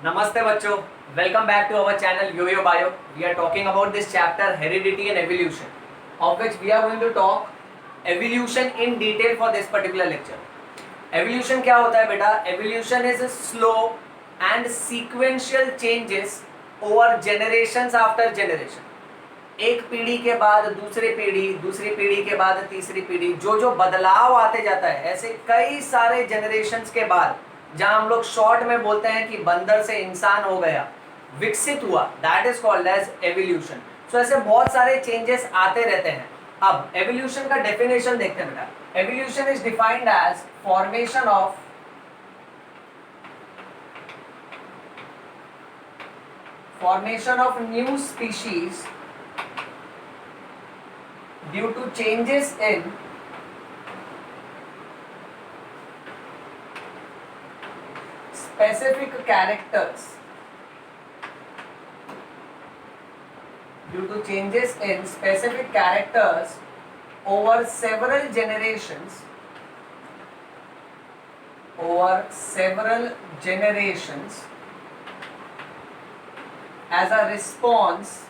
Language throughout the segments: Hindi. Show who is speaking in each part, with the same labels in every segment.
Speaker 1: Namaste bachcho, welcome back to our channel Yo-Yo Bio. We are talking about this chapter heredity and evolution, of which we are going to talk evolution in detail for this particular lecture. Evolution क्या होता है बेटा? Evolution is a slow and sequential changes over generations after generation. एक पीढ़ी के बाद दूसरी पीढ़ी के बाद तीसरी पीढ़ी, जो बदलाव आते जाता है, ऐसे कई सारे जनरेशन्स के बाद जहां हम लोग शॉर्ट में बोलते हैं कि बंदर से इंसान हो गया, विकसित हुआ, that is called as evolution. So ऐसे बहुत सारे चेंजेस आते रहते हैं. अब एवोल्यूशन का डेफिनेशन देखते हैं बेटा. Evolution is defined as formation of new species due to changes in specific characters over several generations as a response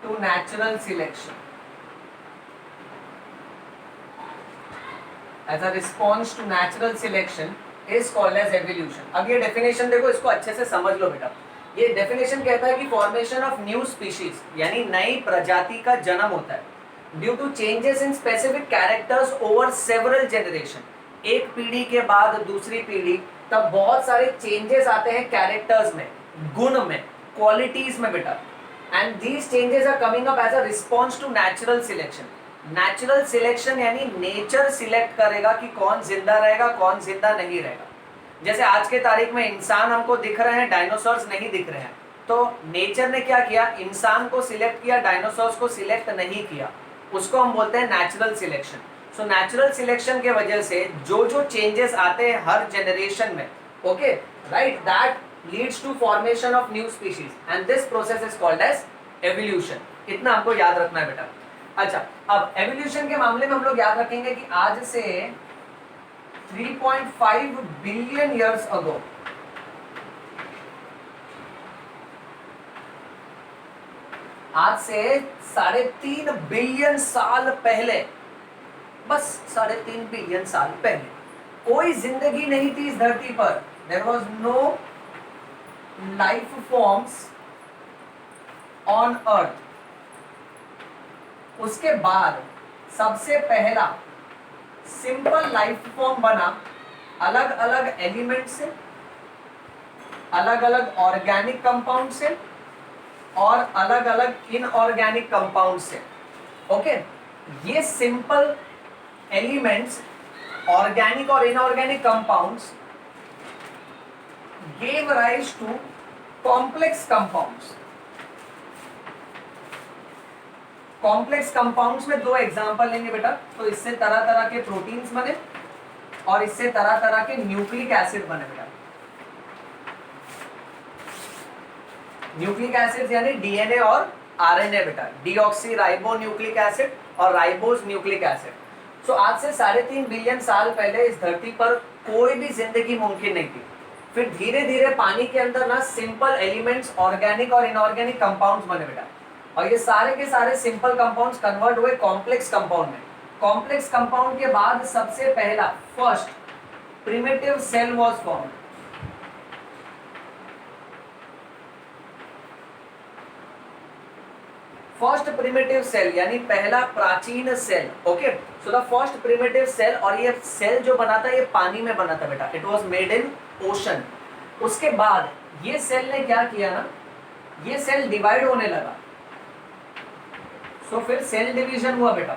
Speaker 1: to natural selection. As a response to natural selection is called as evolution. अब ये डेफिनेशन देखो, इसको अच्छे से समझ लो बेटा. ये डेफिनेशन कहता है कि फॉर्मेशन ऑफ न्यू स्पीशीज यानी नई प्रजाति का जन्म होता है due to changes in specific characters over several generation. एक पीढ़ी के बाद दूसरी पीढ़ी, तब बहुत सारे चेंजेस आते हैं कैरेक्टर्स में, गुण में, क्वालिटीज में बेटा. And these changes are coming up as a response to natural selection. Natural selection यानी नेचर सिलेक्ट करेगा कि कौन जिंदा रहेगा, कौन जिंदा नहीं रहेगा. जैसे आज के तारीख में इंसान हमको दिख रहे हैं, डायनासोर्स नहीं दिख रहे हैं, तो नेचर ने क्या किया, इंसान को सिलेक्ट किया, डायनासोर्स को सिलेक्ट नहीं किया. उसको हम बोलते हैं natural selection. So natural selection के वजह से जो चेंजेस आते हैं हर जनरेशन में, okay right, that leads to formation of new species and this process is called as evolution. इतना हमको याद रखना है बेटा. अच्छा, अब evolution के मामले में हम लोग याद रखेंगे कि आज से 3.5 बिलियन years ago आज से 3.5 बिलियन साल पहले, बस 3.5 बिलियन साल पहले कोई जिंदगी नहीं थी इस धरती पर. There was no life forms on earth. उसके बाद सबसे पहला सिंपल लाइफ फॉर्म बना अलग अलग एलिमेंट से, अलग अलग ऑर्गेनिक कंपाउंड से और अलग अलग इनऑर्गेनिक कंपाउंड से. ओके, ये सिंपल एलिमेंट्स, ऑर्गेनिक और inorganic compounds gave rise to complex compounds. Complex compounds में दो एग्जांपल लेंगे बेटा. तो इससे तरह तरह के प्रोटीन्स बने और इससे तरह तरह के न्यूक्लिक एसिड बने बेटा. न्यूक्लिक एसिड यानी डीएनए और आरएनए बेटा, डीऑक्सी राइबो न्यूक्लिक एसिड और राइबोज न्यूक्लिक एसिड. सो आज से 3.5 बिलियन साल पहले इस धरती पर कोई भी जिंदगी मुमकिन नहीं थी. फिर धीरे धीरे पानी के अंदर ना सिंपल एलिमेंट्स, ऑर्गेनिक और इनऑर्गेनिक कंपाउंड्स बने बेटा. और ये सारे के सारे सिंपल कंपाउंड्स कन्वर्ट हुए कॉम्प्लेक्स कंपाउंड में. कॉम्प्लेक्स कंपाउंड के बाद सबसे पहला first primitive cell was formed. First primitive cell यानी पहला प्राचीन cell. Okay, so the first primitive cell, और ये सेल जो बना था ये पानी में बना था बेटा. It was made in ocean. उसके बाद ये सेल ने क्या किया ना, ये सेल डिवाइड होने लगा. सो फिर सेल डिवीजन हुआ बेटा.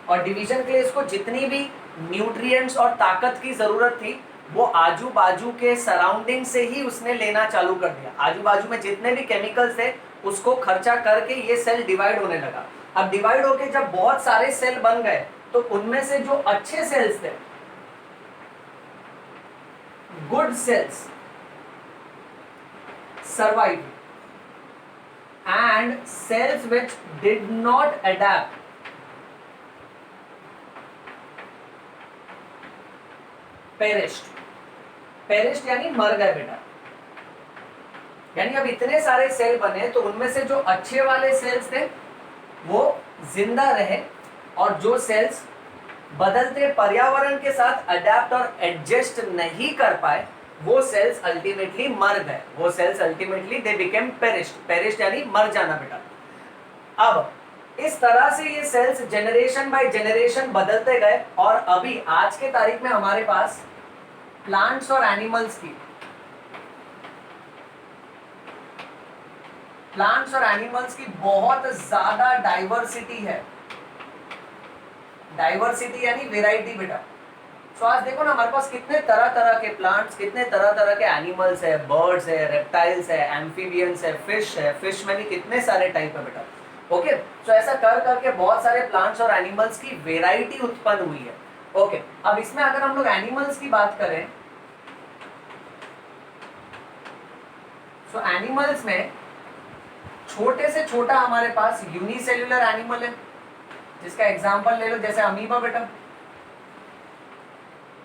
Speaker 1: और डिवीजन के लिए इसको जितनी भी न्यूट्रिएंट्स और ताकत की जरूरत थी वो आजू बाजू के सराउंडिंग से ही उसने लेना चालू कर दिया. आजू बाजू में जितने भी केमिकल्स थे उसको खर्चा करके ये सेल डिवाइड होने लगा. अब डिवाइड होके जब बहुत सारे सेल बन गए तो उनमें से जो अच्छे सेल्स थे, good cells, survive and cells which did not adapt perished. Perished यानी मर गए बेटा। यानी अब इतने सारे सेल बने तो उनमें से जो अच्छे वाले सेल्स थे वो जिंदा रहे, और जो सेल्स बदलते पर्यावरण के साथ अडेप्ट और एडजस्ट नहीं कर पाए वो सेल्स अल्टीमेटली मर गए। वो cells ultimately they became perished. Perished यानी मर जाना बेटा। अब इस तरह से ये सेल्स जनरेशन बाय जनरेशन बदलते गए, और अभी आज के तारीख में हमारे पास प्लांट्स और एनिमल्स की बहुत ज्यादा डाइवर्सिटी है। डाइवर्सिटी यानी वेराइटी बेटा। सो आज देखो ना हमारे पास कितने तरह तरह के प्लांट्स, कितने तरह तरह के एनिमल्स है, बर्ड्स है, रेप्टाइल्स है, एम्फीबियंस है, फिश में भी कितने सारे टाइप है बेटा। ओके, सो ऐसा कर करके बहुत सारे प्लांट्स और एनिमल्स की वेराइटी उत्पन्न हुई है। ओके, अब इसमें अगर हम लोग एनिमल्स की बात करें, सो एनिमल्स में छोटे से छोटा हमारे पास यूनिसेल्युलर एनिमल है, जिसका एग्जांपल ले लो जैसे अमीबा बेटा।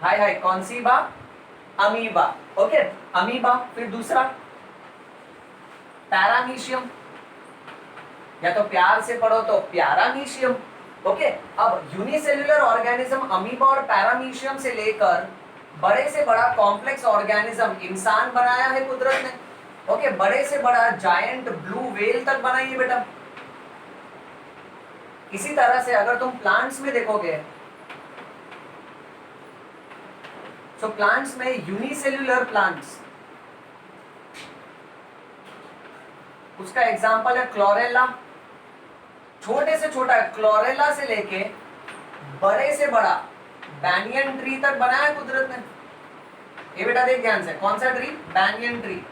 Speaker 1: हाय कौन सी बा? अमीबा। Okay, amoeba. फिर दूसरा पैरामीशियम, या तो प्यार से पढ़ो तो प्यारामीशियम। ओके, अब यूनिसेल्युलर ऑर्गेनिज्म अमीबा और पैरामीशियम से लेकर बड़े से बड़ा कॉम्प्लेक्स ऑर्गेनिज्म इंसान बनाया है कुदरत ने। ओके, बड़े से बड़ा जायंट ब्लू व्हेल तक बनाई है बेटा। इसी तरह से अगर तुम प्लांट्स में देखोगे, तो प्लांट्स में यूनिसेल्युलर प्लांट्स, उसका एग्जांपल है क्लोरेला। छोटे से छोटा क्लोरेला से लेके बड़े से बड़ा बैनियन ट्री तक बनाया है कुदरत ने। ये बेटा देख ध्यान से, कौन सा ट्री? Banyan tree.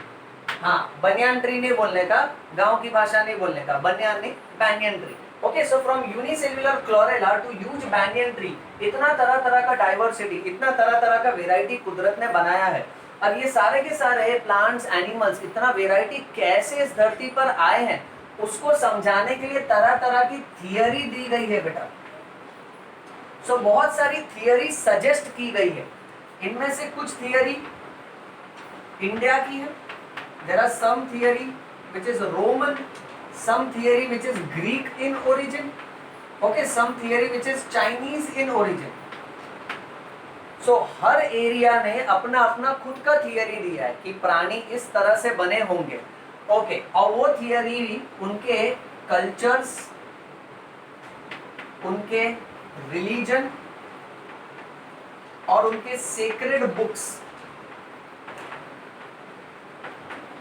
Speaker 1: हाँ, बनियान ट्री नहीं बोलने का, गांव की भाषा नहीं बोलने का, बनियान नहीं, banyan tree. Okay, so from unicellular chlorella to huge banyan tree, इतना तरह तरह का डाइवर्सिटी, इतना तरह तरह का वेराइटी कुदरत ने बनाया है। अब ये सारे के सारे प्लांट्स, एनिमल्स, इतना वेराइटी कैसे इस धरती पर आए हैं उसको समझाने के लिए तरह तरह की थियरी दी गई है बेटा। सो बहुत सारी थियरी सजेस्ट की गई है। इनमें से कुछ थियरी इंडिया की है। There are some theory which is Roman, some theory which is Greek in origin, okay, some theory which is Chinese in origin. So her area ने अपना अपना खुद का थियरी दिया है कि प्राणी इस तरह से बने होंगे। ओके, और वो थियरी उनके कल्चर्स, उनके रिलीजन और उनके सेक्रेड बुक्स,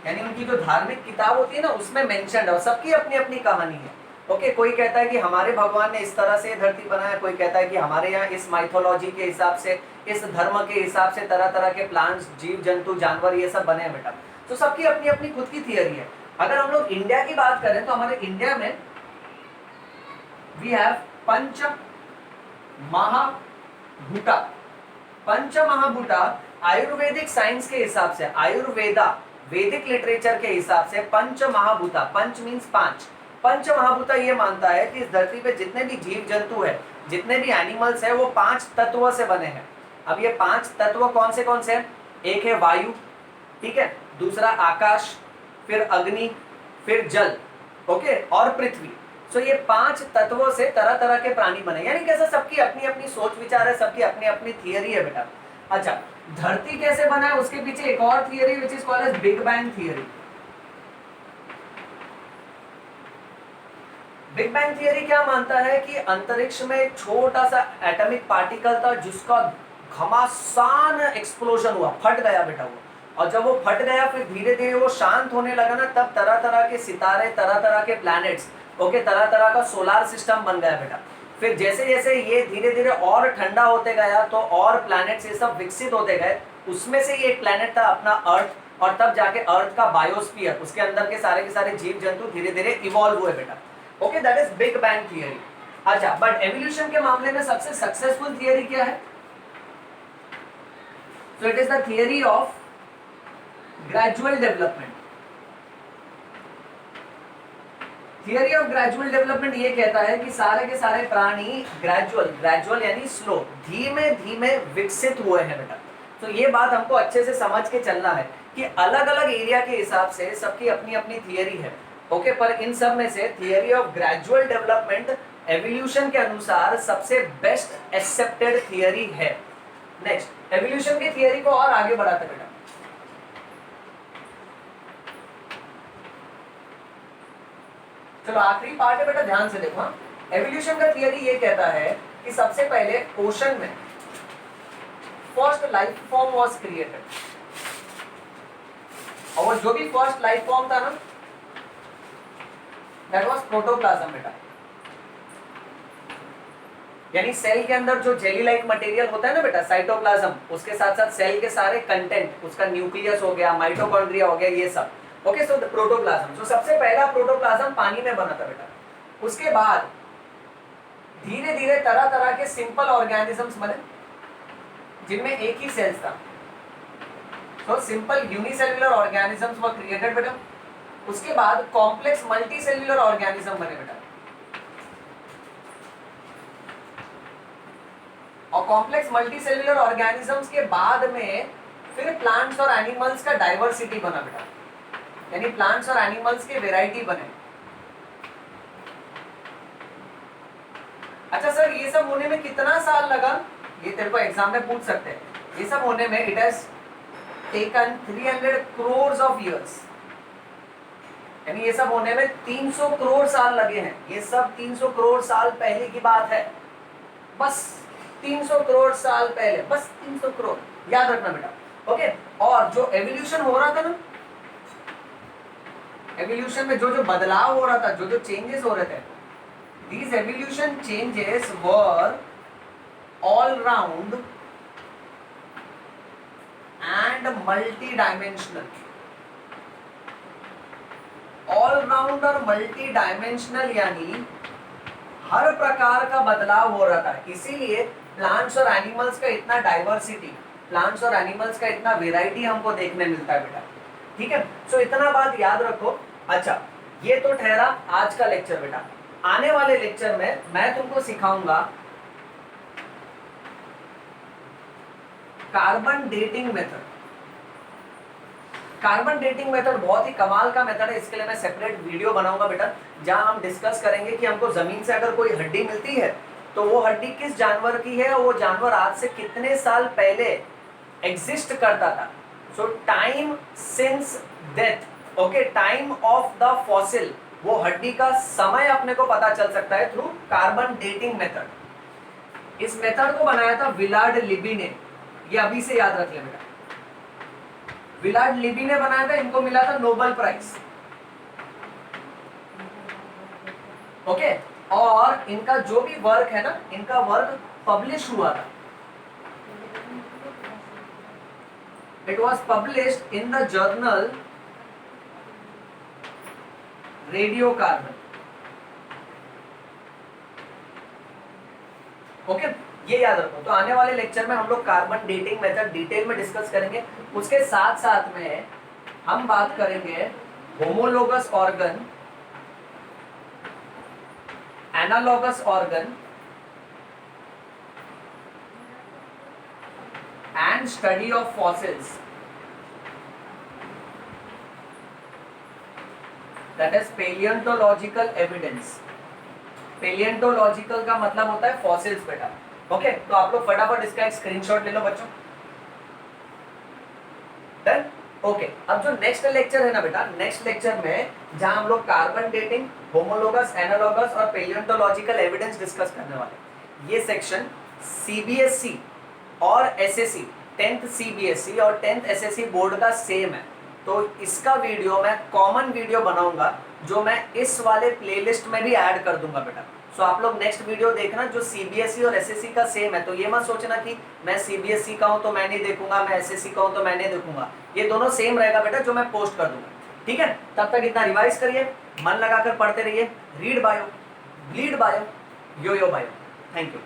Speaker 1: यानी उनकी जो धार्मिक किताब होती है ना उसमें मेंशन है, और सबकी अपनी अपनी कहानी है। ओके, कोई कहता है कि हमारे भगवान ने इस तरह से धरती बनाया, कोई कहता है कि हमारे यहाँ इस माइथोलॉजी के हिसाब से, इस धर्म के हिसाब से तरह तरह के प्लांट्स, जीव जंतु, जानवर ये सब बने हैं बेटा। तो सबकी अपनी अपनी खुद की थियरी है। अगर हम लोग इंडिया की बात करें तो हमारे इंडिया में we have panch mahabhuta. Panch mahabhuta Ayurvedic science के हिसाब से, आयुर्वेदा वैदिक लिटरेचर के हिसाब से पंच महाभूता, पंच मीन्स पांच, पंच महाभूता ये मानता है कि इस धरती पे जितने भी जीव जंतु है, जितने भी एनिमल्स है, वो पांच तत्वों से बने हैं। अब ये पांच तत्व कौन से हैं? एक है वायु, ठीक है, दूसरा आकाश, फिर अग्नि, फिर जल, ओके, और पृथ्वी। सो ये पांच तत्वों से तरह तरह के प्राणी बने। यानी कैसे सबकी अपनी अपनी सोच विचार है, सबकी अपनी अपनी थियरी है बेटा। अच्छा, धरती कैसे बना है उसके पीछे एक और theory which is called as big bang theory. Big bang theory क्या मानता है कि अंतरिक्ष में एक छोटा सा एटॉमिक पार्टिकल था जिसका घमासान एक्सप्लोजन हुआ, फट गया बेटा वो, और जब वो फट गया फिर धीरे धीरे वो शांत होने लगा ना, तब तरह तरह के सितारे, तरह तरह के प्लैनेट्स, ओके, तरह तरह का सोलार सिस्टम बन गया बेटा। फिर जैसे जैसे ये धीरे धीरे और ठंडा होते गया तो और प्लैनेट्स ये सब विकसित होते गए। उसमें से ये एक प्लैनेट था अपना अर्थ, और तब जाके अर्थ का बायोस्फीयर, उसके अंदर के सारे जीव जंतु धीरे धीरे इवॉल्व हुए बेटा। Okay, that is big bang theory. अच्छा, बट एवोल्यूशन के मामले में सबसे सक्सेसफुल थियरी क्या है? So it is the theory of gradual development. Theory of gradual development ये कहता है कि सारे के सारे प्राणी ग्रेजुअल यानी स्लो, धीमे धीमे विकसित हुए हैं बेटा। तो ये बात हमको अच्छे से समझ के चलना है कि अलग अलग एरिया के हिसाब से सबकी अपनी अपनी थियरी है। ओके, पर इन सब में से theory of gradual development evolution के अनुसार सबसे बेस्ट एक्सेप्टेड थियरी है। नेक्स्ट, एवोल्यूशन की थियरी को और आगे बढ़ाते बेटा। चलो आखिरी पार्ट है बेटा, ध्यान से देखो। एवोल्यूशन का थियरी ये कहता है कि सबसे पहले ओशन में first life form was created, और जो भी फर्स्ट लाइफ फॉर्म था ना, दैट वाज प्रोटोप्लाज्म बेटा। यानी सेल के अंदर जो जेली लाइक मटेरियल होता है ना बेटा, साइटोप्लाज्म, उसके साथ साथ सेल के सारे कंटेंट, उसका न्यूक्लियस हो गया, माइटोकॉन्ड्रिया हो गया, ये सब। ओके, सो प्रोटोप्लाज्म, सो सबसे पहला प्रोटोप्लाज्म पानी में बना था बेटा। उसके बाद धीरे धीरे तरह तरह के सिंपल ऑर्गेनिजम्स बने जिनमें एक ही सेल्स था। तो सिंपल यूनिसेल्युलर ऑर्गेनिजम्स वर क्रिएटेड बेटा। उसके बाद कॉम्प्लेक्स मल्टीसेल्युलर ऑर्गेनिज्म बने बेटा, और कॉम्प्लेक्स मल्टीसेल्युलर ऑर्गेनिजम्स के बाद में फिर प्लांट्स और एनिमल्स का डाइवर्सिटी बना बेटा, यानी प्लांट्स और एनिमल्स के वैरायटी बने। अच्छा सर, ये सब होने में कितना साल लगा? ये तेरे को एग्जाम में पूछ सकते हैं। ये सब होने में it has taken 300 crores of years, यानी ये सब होने में 300 करोड़ साल लगे हैं। ये सब 300 करोड़ साल पहले की बात है, बस 300 करोड़ साल पहले, बस 300 करोड़, याद रखना बेटा। ओके, और जो एवोल्यूशन हो रहा था ना, एवोल्यूशन में जो जो बदलाव हो रहा था, जो जो चेंजेस हो रहे थे, these evolution changes were all round and multi-dimensional। All round और मल्टी डायमेंशनल, यानी हर प्रकार का बदलाव हो रहा था। इसीलिए प्लांट्स और एनिमल्स का इतना डाइवर्सिटी, प्लांट्स और एनिमल्स का इतना वेराइटी हमको देखने मिलता है बेटा। ठीक है, सो इतना बात याद रखो। अच्छा, ये तो ठहरा आज का लेक्चर बेटा। आने वाले लेक्चर में मैं तुमको सिखाऊंगा carbon dating method. Carbon dating method बहुत ही कमाल का मेथड है। इसके लिए मैं सेपरेट वीडियो बनाऊंगा बेटा, जहां हम डिस्कस करेंगे कि हमको जमीन से अगर कोई हड्डी मिलती है तो वो हड्डी किस जानवर की है, और वो जानवर आज से कितने साल पहले एग्जिस्ट करता था। सो time since death, okay, time of the fossil, वो हड्डी का समय अपने को पता चल सकता है थ्रू कार्बन डेटिंग मेथड। इस मेथड को बनाया था विलार्ड लिबी ने, ये अभी से याद रख ले बेटा। विलार्ड लिबी ने बनाया था, इनको मिला था नोबेल प्राइज। ओके, और इनका जो भी वर्क है ना, इनका वर्क पब्लिश हुआ था। It was published in the journal radio carbon. Okay, ये याद रखो। तो आने वाले लेक्चर में हम लोग कार्बन डेटिंग मेथड डिटेल में डिस्कस करेंगे। उसके साथ साथ में हम बात करेंगे homologous organ, analogous organ and study of fossils, that is paleontological evidence. Paleontological का मतलब होता है फॉसिल्स बेटा। ओके, तो आप लोग फटाफट इसका एक स्क्रीनशॉट ले लो बच्चों। डन? ओके, अब जो नेक्स्ट लेक्चर है ना बेटा, नेक्स्ट लेक्चर में जहां हम लोग कार्बन डेटिंग, होमोलोगस, एनालॉगस और पेलियोंटोलॉजिकल एविडेंस डिस्कस करने वाले। ये सेक्शन सीबीएसई और एसएससी, 10th सीबीएसई और 10th एसएससी बोर्ड का सेम है। तो इसका वीडियो मैं कॉमन वीडियो बनाऊंगा, जो मैं इस वाले प्लेलिस्ट में भी ऐड कर दूंगा बेटा। सो आप लोग नेक्स्ट वीडियो देखना जो सीबीएसई और एसएससी का सेम है। तो ये मत सोचना कि मैं सीबीएसई का हूं तो मैं नहीं देखूंगा, मैं एसएससी का हूं तो मैं नहीं देखूंगा। ये दोनों सेम रहेगा बेटा, जो मैं पोस्ट कर दूंगा। ठीक है, तब तक इतना रिवाइज करिए, मन लगाकर पढ़ते रहिए। Read bio, bleed bio, yo yo bio. Thank you.